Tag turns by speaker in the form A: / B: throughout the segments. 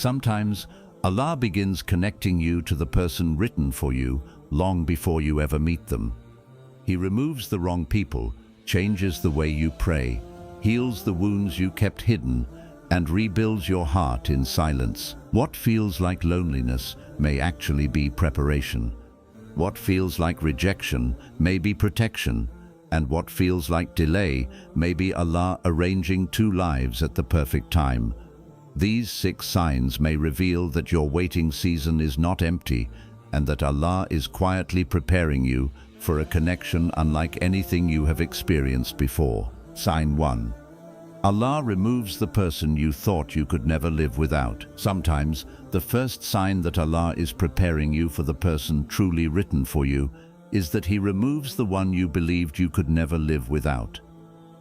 A: Sometimes, Allah begins connecting you to the person written for you long before you ever meet them. He removes the wrong people, changes the way you pray, heals the wounds you kept hidden, and rebuilds your heart in silence. What feels like loneliness may actually be preparation. What feels like rejection may be protection, and what feels like delay may be Allah arranging two lives at the perfect time. These 6 signs may reveal that your waiting season is not empty and that Allah is quietly preparing you for a connection unlike anything you have experienced before. Sign 1. Allah removes the person you thought you could never live without. Sometimes, the first sign that Allah is preparing you for the person truly written for you is that He removes the one you believed you could never live without.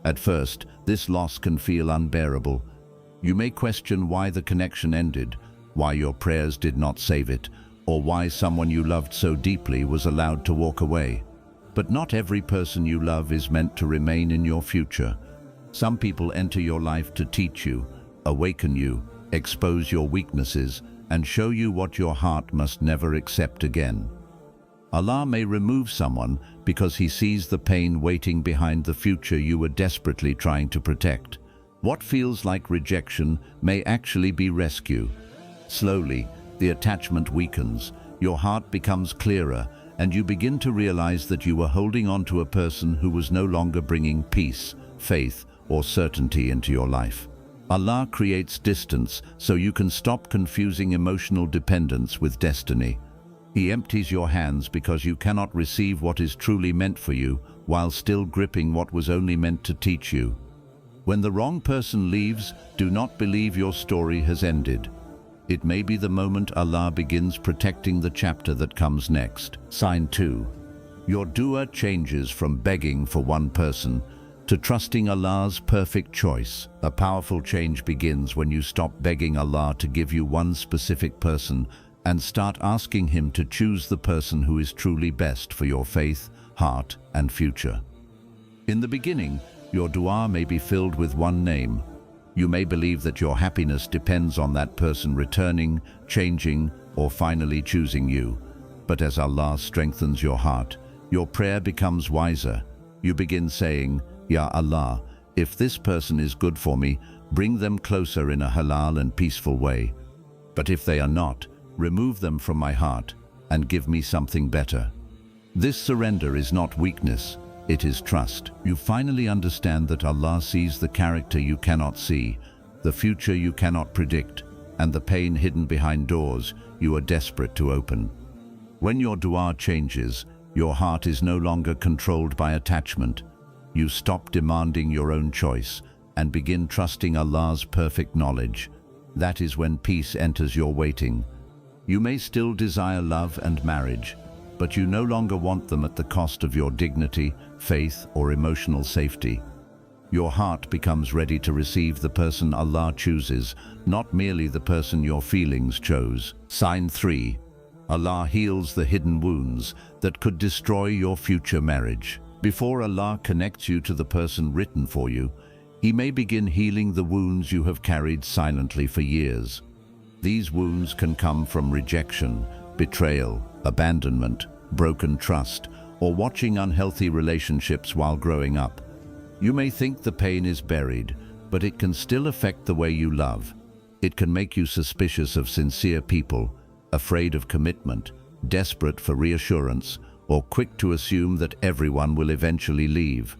A: At first, this loss can feel unbearable. You may question why the connection ended, why your prayers did not save it, or why someone you loved so deeply was allowed to walk away. But not every person you love is meant to remain in your future. Some people enter your life to teach you, awaken you, expose your weaknesses, and show you what your heart must never accept again. Allah may remove someone because He sees the pain waiting behind the future you were desperately trying to protect. What feels like rejection may actually be rescue. Slowly, the attachment weakens, your heart becomes clearer, and you begin to realize that you were holding on to a person who was no longer bringing peace, faith, or certainty into your life. Allah creates distance so you can stop confusing emotional dependence with destiny. He empties your hands because you cannot receive what is truly meant for you while still gripping what was only meant to teach you. When the wrong person leaves, do not believe your story has ended. It may be the moment Allah begins protecting the chapter that comes next. Sign 2. Your dua changes from begging for one person to trusting Allah's perfect choice. A powerful change begins when you stop begging Allah to give you one specific person and start asking Him to choose the person who is truly best for your faith, heart, and future. In the beginning, your dua may be filled with one name. You may believe that your happiness depends on that person returning, changing, or finally choosing you. But as Allah strengthens your heart, your prayer becomes wiser. You begin saying, Ya Allah, if this person is good for me, bring them closer in a halal and peaceful way. But if they are not, remove them from my heart and give me something better. This surrender is not weakness. It is trust. You finally understand that Allah sees the character you cannot see, the future you cannot predict, and the pain hidden behind doors you are desperate to open. When your dua changes, your heart is no longer controlled by attachment. You stop demanding your own choice and begin trusting Allah's perfect knowledge. That is when peace enters your waiting. You may still desire love and marriage, but you no longer want them at the cost of your dignity, faith, or emotional safety. Your heart becomes ready to receive the person Allah chooses, not merely the person your feelings chose. Sign 3. Allah heals the hidden wounds that could destroy your future marriage. Before Allah connects you to the person written for you, He may begin healing the wounds you have carried silently for years. These wounds can come from rejection, betrayal, abandonment, broken trust, or watching unhealthy relationships while growing up. You may think the pain is buried, but it can still affect the way you love. It can make you suspicious of sincere people, afraid of commitment, desperate for reassurance, or quick to assume that everyone will eventually leave.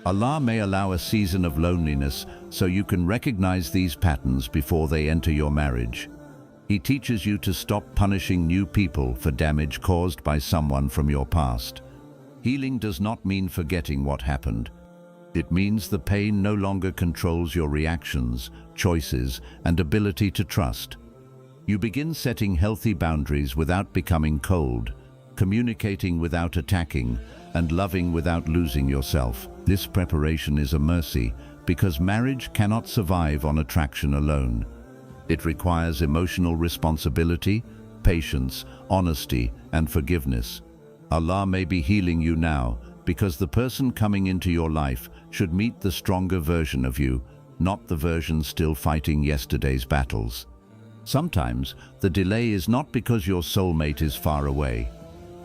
A: Allah may allow a season of loneliness so you can recognize these patterns before they enter your marriage. He teaches you to stop punishing new people for damage caused by someone from your past. Healing does not mean forgetting what happened. It means the pain no longer controls your reactions, choices, and ability to trust. You begin setting healthy boundaries without becoming cold, communicating without attacking, and loving without losing yourself. This preparation is a mercy because marriage cannot survive on attraction alone. It requires emotional responsibility, patience, honesty, and forgiveness. Allah may be healing you now because the person coming into your life should meet the stronger version of you, not the version still fighting yesterday's battles. Sometimes the delay is not because your soulmate is far away.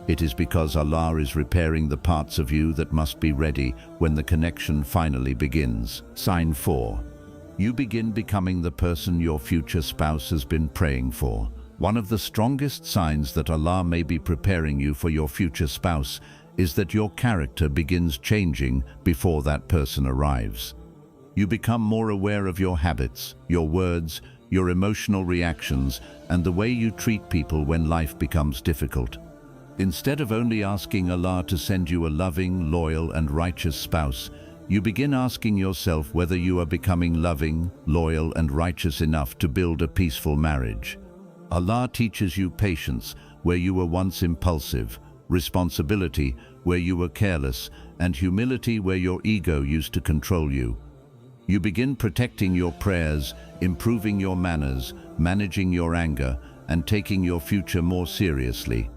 A: It is because Allah is repairing the parts of you that must be ready when the connection finally begins. Sign 4. You begin becoming the person your future spouse has been praying for. One of the strongest signs that Allah may be preparing you for your future spouse is that your character begins changing before that person arrives. You become more aware of your habits, your words, your emotional reactions, and the way you treat people when life becomes difficult. Instead of only asking Allah to send you a loving, loyal, and righteous spouse, you begin asking yourself whether you are becoming loving, loyal, and righteous enough to build a peaceful marriage. Allah teaches you patience where you were once impulsive, responsibility where you were careless, and humility where your ego used to control you. You begin protecting your prayers, improving your manners, managing your anger, and taking your future more seriously.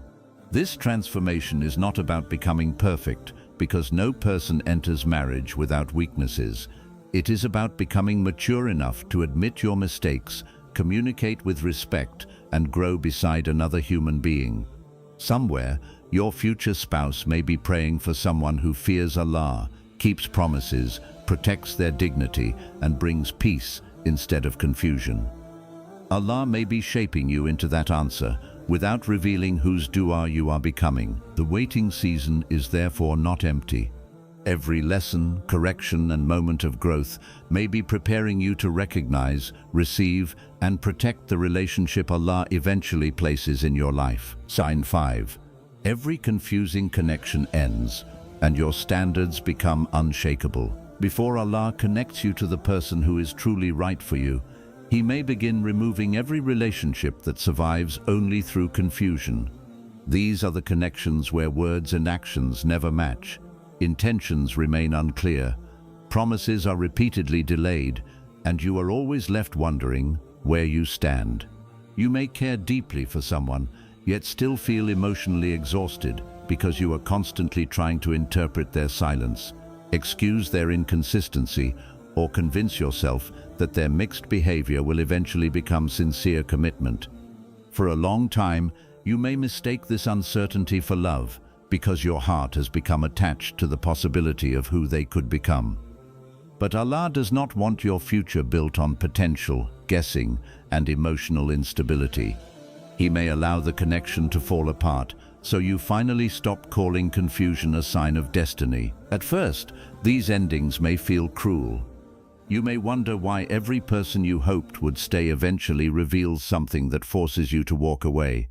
A: This transformation is not about becoming perfect, because no person enters marriage without weaknesses. It is about becoming mature enough to admit your mistakes, communicate with respect, and grow beside another human being. Somewhere, your future spouse may be praying for someone who fears Allah, keeps promises, protects their dignity, and brings peace instead of confusion. Allah may be shaping you into that answer, without revealing whose dua you are becoming. The waiting season is therefore not empty. Every lesson, correction, and moment of growth may be preparing you to recognize, receive, and protect the relationship Allah eventually places in your life. Sign 5. Every confusing connection ends, and your standards become unshakable. Before Allah connects you to the person who is truly right for you, He may begin removing every relationship that survives only through confusion. These are the connections where words and actions never match, intentions remain unclear, promises are repeatedly delayed, and you are always left wondering where you stand. You may care deeply for someone, yet still feel emotionally exhausted because you are constantly trying to interpret their silence, excuse their inconsistency, or convince yourself that their mixed behavior will eventually become sincere commitment. For a long time, you may mistake this uncertainty for love because your heart has become attached to the possibility of who they could become. But Allah does not want your future built on potential, guessing, and emotional instability. He may allow the connection to fall apart, so you finally stop calling confusion a sign of destiny. At first, these endings may feel cruel. You may wonder why every person you hoped would stay eventually reveals something that forces you to walk away.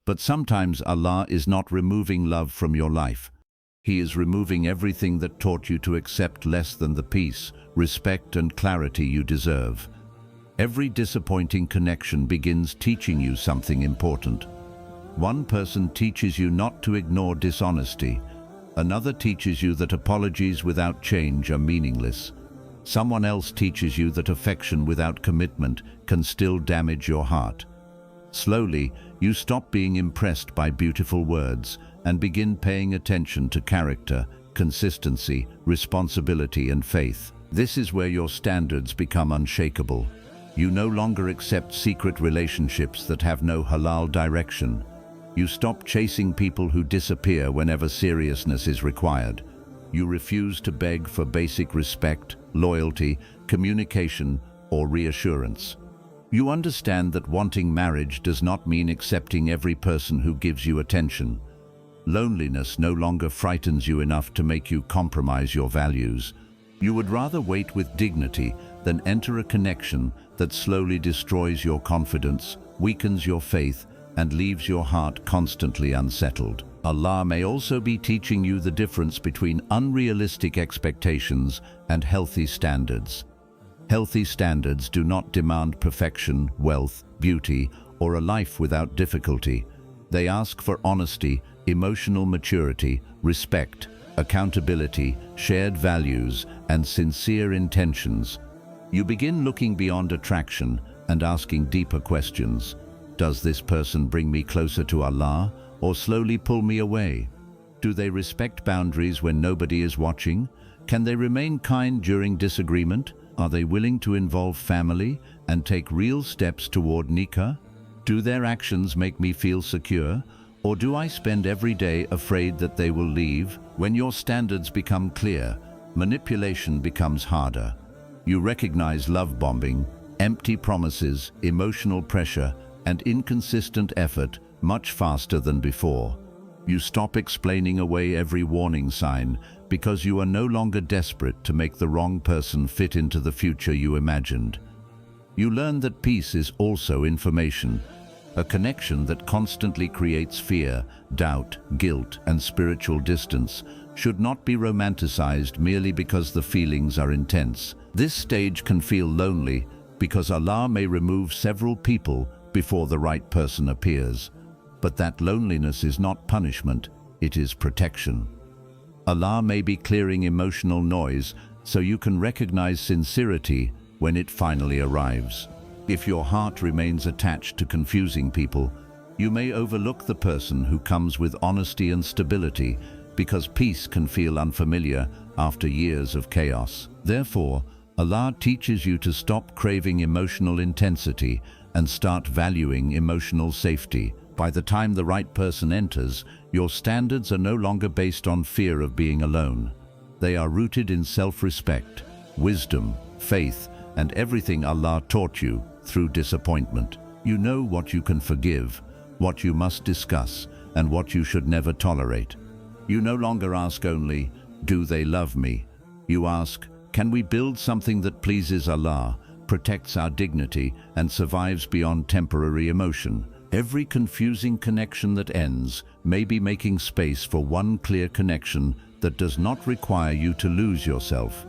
A: But sometimes Allah is not removing love from your life. He is removing everything that taught you to accept less than the peace, respect, and clarity you deserve. Every disappointing connection begins teaching you something important. One person teaches you not to ignore dishonesty. Another teaches you that apologies without change are meaningless. Someone else teaches you that affection without commitment can still damage your heart. Slowly, you stop being impressed by beautiful words and begin paying attention to character, consistency, responsibility, and faith. This is where your standards become unshakable. You no longer accept secret relationships that have no halal direction. You stop chasing people who disappear whenever seriousness is required. You refuse to beg for basic respect, loyalty, communication, or reassurance. You understand that wanting marriage does not mean accepting every person who gives you attention. Loneliness no longer frightens you enough to make you compromise your values. You would rather wait with dignity than enter a connection that slowly destroys your confidence, weakens your faith, and leaves your heart constantly unsettled. Allah may also be teaching you the difference between unrealistic expectations and healthy standards. Healthy standards do not demand perfection, wealth, beauty, or a life without difficulty. They ask for honesty, emotional maturity, respect, accountability, shared values, and sincere intentions. You begin looking beyond attraction and asking deeper questions. Does this person bring me closer to Allah, or slowly pull me away? Do they respect boundaries when nobody is watching? Can they remain kind during disagreement? Are they willing to involve family and take real steps toward nikah? Do their actions make me feel secure? Or do I spend every day afraid that they will leave? When your standards become clear, manipulation becomes harder. You recognize love bombing, empty promises, emotional pressure, and inconsistent effort much faster than before. You stop explaining away every warning sign because you are no longer desperate to make the wrong person fit into the future you imagined. You learn that peace is also information, a connection that constantly creates fear, doubt, guilt, and spiritual distance should not be romanticized merely because the feelings are intense. This stage can feel lonely because Allah may remove several people before the right person appears. But that loneliness is not punishment, it is protection. Allah may be clearing emotional noise so you can recognize sincerity when it finally arrives. If your heart remains attached to confusing people, you may overlook the person who comes with honesty and stability because peace can feel unfamiliar after years of chaos. Therefore, Allah teaches you to stop craving emotional intensity and start valuing emotional safety. By the time the right person enters, your standards are no longer based on fear of being alone. They are rooted in self-respect, wisdom, faith, and everything Allah taught you through disappointment. You know what you can forgive, what you must discuss, and what you should never tolerate. You no longer ask only, "Do they love me?" You ask, "Can we build something that pleases Allah, protects our dignity, and survives beyond temporary emotion?" Every confusing connection that ends may be making space for one clear connection that does not require you to lose yourself.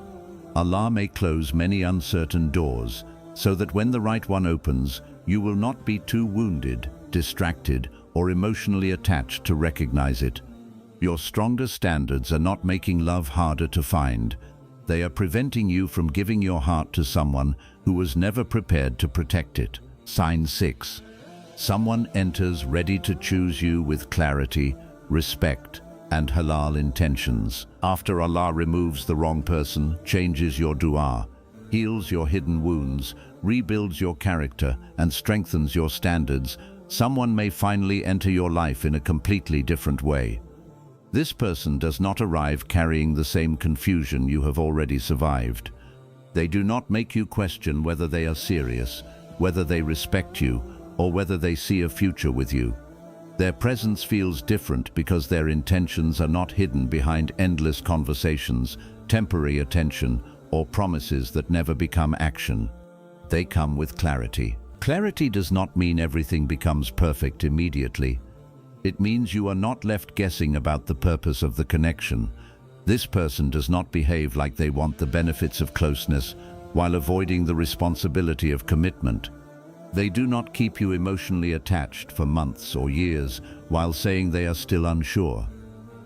A: Allah may close many uncertain doors, so that when the right one opens, you will not be too wounded, distracted, or emotionally attached to recognize it. Your stronger standards are not making love harder to find. They are preventing you from giving your heart to someone who was never prepared to protect it. Sign 6. Someone enters ready to choose you with clarity, respect, and halal intentions. After Allah removes the wrong person, changes your dua, heals your hidden wounds, rebuilds your character, and strengthens your standards, someone may finally enter your life in a completely different way. This person does not arrive carrying the same confusion you have already survived. They do not make you question whether they are serious, whether they respect you, or whether they see a future with you. Their presence feels different because their intentions are not hidden behind endless conversations, temporary attention, or promises that never become action. They come with clarity. Clarity does not mean everything becomes perfect immediately. It means you are not left guessing about the purpose of the connection. This person does not behave like they want the benefits of closeness while avoiding the responsibility of commitment. They do not keep you emotionally attached for months or years while saying they are still unsure.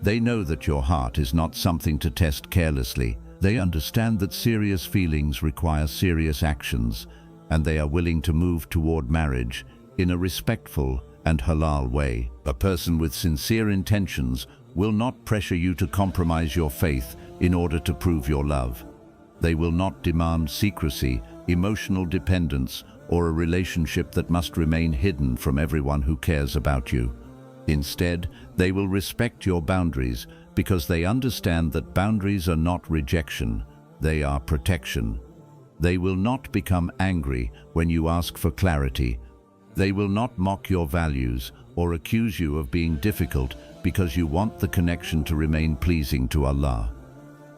A: They know that your heart is not something to test carelessly. They understand that serious feelings require serious actions, and they are willing to move toward marriage in a respectful and halal way. A person with sincere intentions will not pressure you to compromise your faith in order to prove your love. They will not demand secrecy, emotional dependence, or a relationship that must remain hidden from everyone who cares about you. Instead, they will respect your boundaries because they understand that boundaries are not rejection, they are protection. They will not become angry when you ask for clarity. They will not mock your values or accuse you of being difficult because you want the connection to remain pleasing to Allah.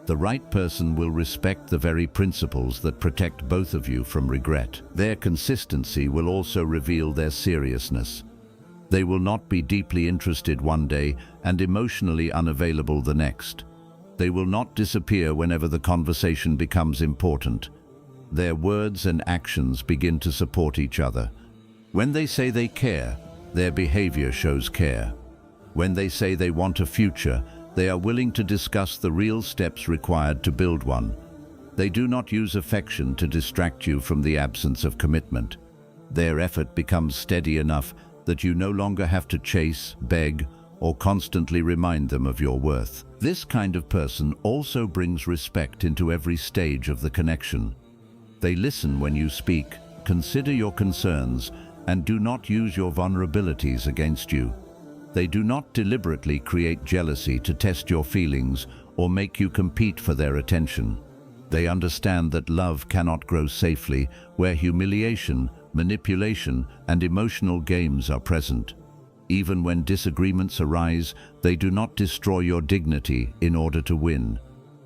A: The right person will respect the very principles that protect both of you from regret. Their consistency will also reveal their seriousness. They will not be deeply interested one day and emotionally unavailable the next. They will not disappear whenever the conversation becomes important. Their words and actions begin to support each other. When they say they care, their behavior shows care. When they say they want a future, they are willing to discuss the real steps required to build one. They do not use affection to distract you from the absence of commitment. Their effort becomes steady enough that you no longer have to chase, beg, or constantly remind them of your worth. This kind of person also brings respect into every stage of the connection. They listen when you speak, consider your concerns, and do not use your vulnerabilities against you. They do not deliberately create jealousy to test your feelings or make you compete for their attention. They understand that love cannot grow safely where humiliation, manipulation, and emotional games are present. Even when disagreements arise, they do not destroy your dignity in order to win.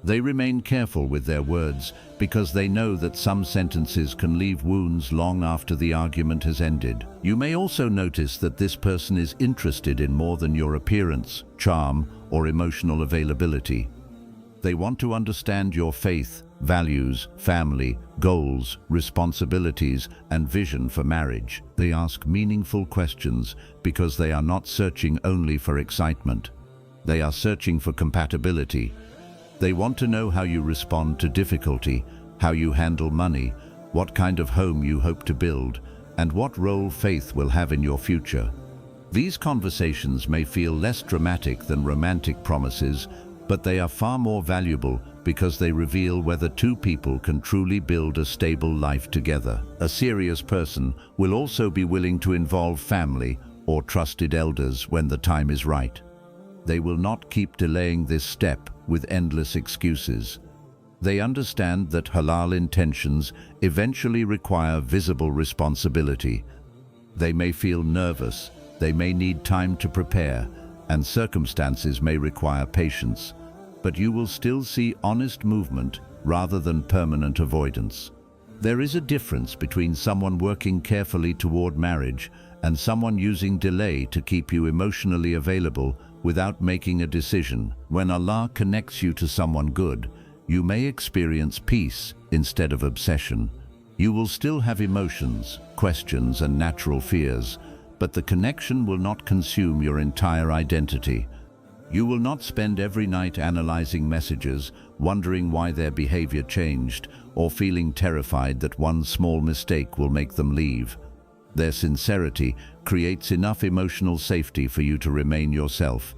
A: They remain careful with their words because they know that some sentences can leave wounds long after the argument has ended. You may also notice that this person is interested in more than your appearance, charm, or emotional availability. They want to understand your faith, values, family, goals, responsibilities, and vision for marriage. They ask meaningful questions because they are not searching only for excitement. They are searching for compatibility. They want to know how you respond to difficulty, how you handle money, what kind of home you hope to build, and what role faith will have in your future. These conversations may feel less dramatic than romantic promises, but they are far more valuable because they reveal whether two people can truly build a stable life together. A serious person will also be willing to involve family or trusted elders when the time is right. They will not keep delaying this step with endless excuses. They understand that halal intentions eventually require visible responsibility. They may feel nervous, they may need time to prepare, and circumstances may require patience, but you will still see honest movement rather than permanent avoidance. There is a difference between someone working carefully toward marriage and someone using delay to keep you emotionally available without making a decision. When Allah connects you to someone good, you may experience peace instead of obsession. You will still have emotions, questions, and natural fears, but the connection will not consume your entire identity. You will not spend every night analyzing messages, wondering why their behavior changed, or feeling terrified that one small mistake will make them leave. Their sincerity creates enough emotional safety for you to remain yourself.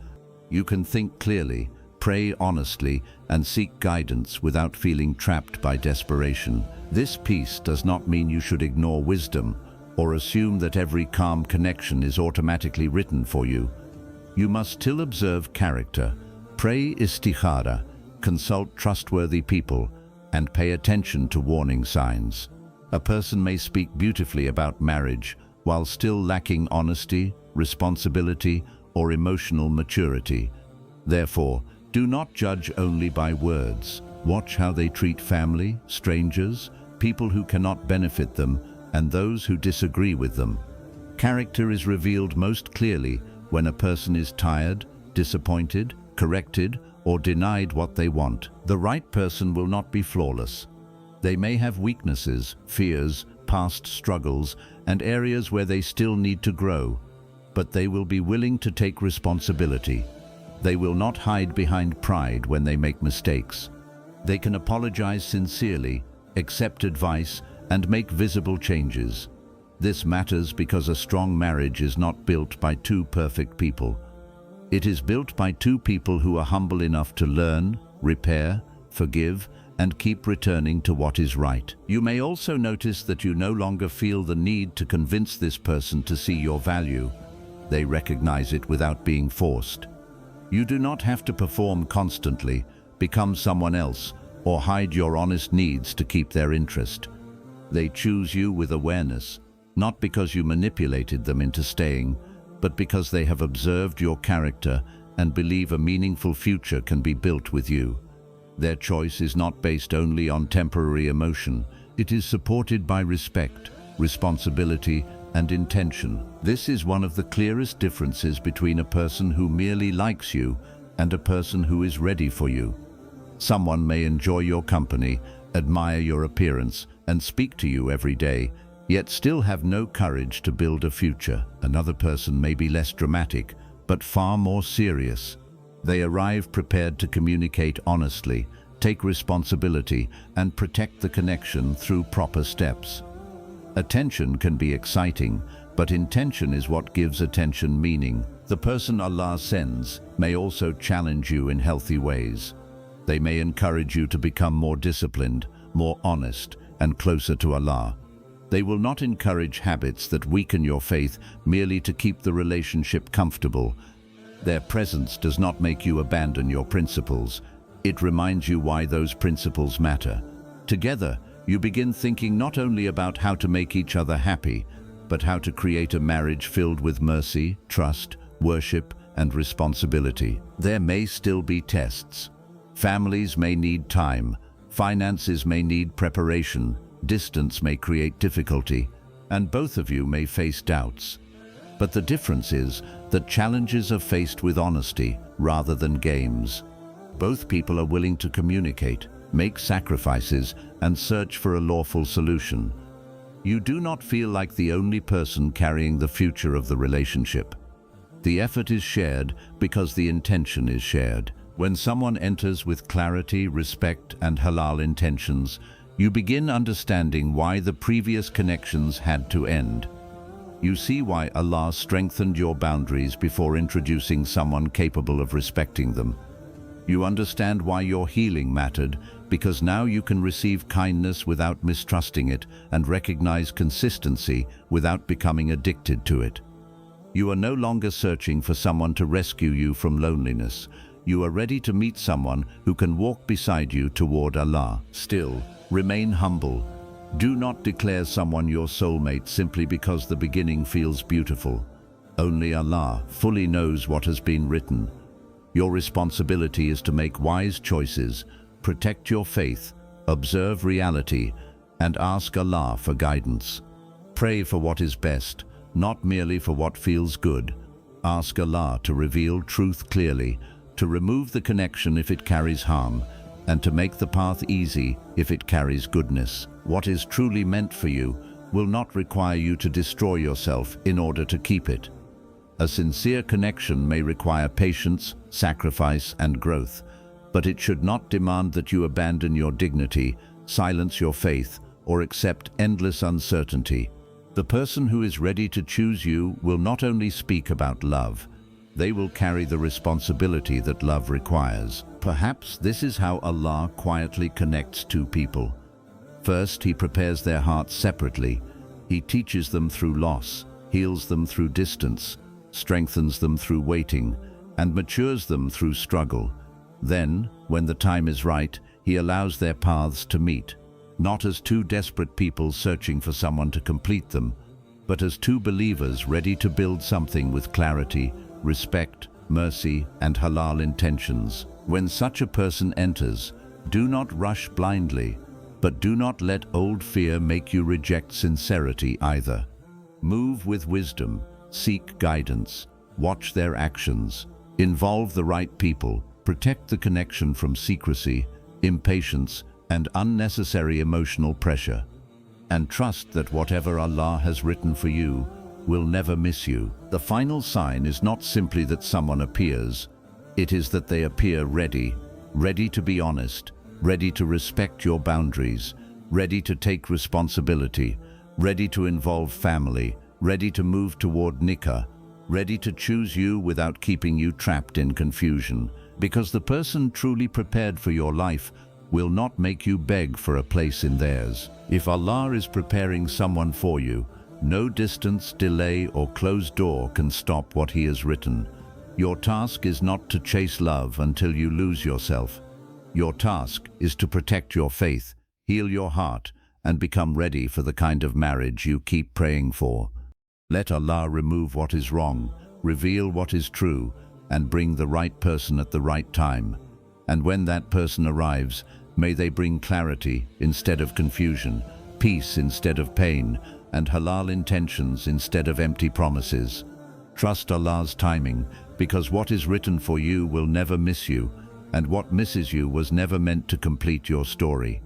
A: You can think clearly, pray honestly, and seek guidance without feeling trapped by desperation. This peace does not mean you should ignore wisdom or assume that every calm connection is automatically written for you. You must still observe character, pray istikhara, consult trustworthy people, and pay attention to warning signs. A person may speak beautifully about marriage while still lacking honesty, responsibility, or emotional maturity. Therefore, do not judge only by words. Watch how they treat family, strangers, people who cannot benefit them, and those who disagree with them. Character is revealed most clearly when a person is tired, disappointed, corrected, or denied what they want. The right person will not be flawless. They may have weaknesses, fears, past struggles, and areas where they still need to grow, but they will be willing to take responsibility. They will not hide behind pride when they make mistakes. They can apologize sincerely, accept advice, and make visible changes. This matters because a strong marriage is not built by two perfect people. It is built by two people who are humble enough to learn, repair, forgive, and keep returning to what is right. You may also notice that you no longer feel the need to convince this person to see your value. They recognize it without being forced. You do not have to perform constantly, become someone else, or hide your honest needs to keep their interest. They choose you with awareness, not because you manipulated them into staying, but because they have observed your character and believe a meaningful future can be built with you. Their choice is not based only on temporary emotion. It is supported by respect, responsibility, and intention. This is one of the clearest differences between a person who merely likes you and a person who is ready for you. Someone may enjoy your company, admire your appearance, and speak to you every day, yet still have no courage to build a future. Another person may be less dramatic, but far more serious. They arrive prepared to communicate honestly, take responsibility, and protect the connection through proper steps. Attention can be exciting, but intention is what gives attention meaning. The person Allah sends may also challenge you in healthy ways. They may encourage you to become more disciplined, more honest, and closer to Allah. They will not encourage habits that weaken your faith merely to keep the relationship comfortable. Their presence does not make you abandon your principles. It reminds you why those principles matter. Together, you begin thinking not only about how to make each other happy, but how to create a marriage filled with mercy, trust, worship, and responsibility. There may still be tests. Families may need time, finances may need preparation, distance may create difficulty, and both of you may face doubts. But the difference is that challenges are faced with honesty rather than games. Both people are willing to communicate, make sacrifices, and search for a lawful solution. You do not feel like the only person carrying the future of the relationship. The effort is shared because the intention is shared. When someone enters with clarity, respect, and halal intentions, you begin understanding why the previous connections had to end. You see why Allah strengthened your boundaries before introducing someone capable of respecting them. You understand why your healing mattered, because now you can receive kindness without mistrusting it and recognize consistency without becoming addicted to it. You are no longer searching for someone to rescue you from loneliness. You are ready to meet someone who can walk beside you toward Allah. Still, remain humble. Do not declare someone your soulmate simply because the beginning feels beautiful. Only Allah fully knows what has been written. Your responsibility is to make wise choices, protect your faith, observe reality, and ask Allah for guidance. Pray for what is best, not merely for what feels good. Ask Allah to reveal truth clearly, to remove the connection if it carries harm, and to make the path easy if it carries goodness. What is truly meant for you will not require you to destroy yourself in order to keep it. A sincere connection may require patience, sacrifice, and growth, but it should not demand that you abandon your dignity, silence your faith, or accept endless uncertainty. The person who is ready to choose you will not only speak about love, they will carry the responsibility that love requires. Perhaps this is how Allah quietly connects two people. First, He prepares their hearts separately. He teaches them through loss, heals them through distance, strengthens them through waiting, and matures them through struggle. Then, when the time is right, He allows their paths to meet, not as two desperate people searching for someone to complete them, but as two believers ready to build something with clarity, respect, mercy, and halal intentions. When such a person enters, do not rush blindly, but do not let old fear make you reject sincerity either. Move with wisdom, seek guidance, watch their actions, involve the right people, protect the connection from secrecy, impatience, and unnecessary emotional pressure, and trust that whatever Allah has written for you will never miss you. The final sign is not simply that someone appears, it is that they appear ready to be honest, ready to respect your boundaries, ready to take responsibility, ready to involve family, ready to move toward nikah, ready to choose you without keeping you trapped in confusion. Because the person truly prepared for your life will not make you beg for a place in theirs. If Allah is preparing someone for you, no distance, delay, or closed door can stop what He has written. Your task is not to chase love until you lose yourself. Your task is to protect your faith, heal your heart, and become ready for the kind of marriage you keep praying for. Let Allah remove what is wrong, reveal what is true, and bring the right person at the right time. And when that person arrives, may they bring clarity instead of confusion, peace instead of pain, and halal intentions instead of empty promises. Trust Allah's timing, because what is written for you will never miss you, and what misses you was never meant to complete your story.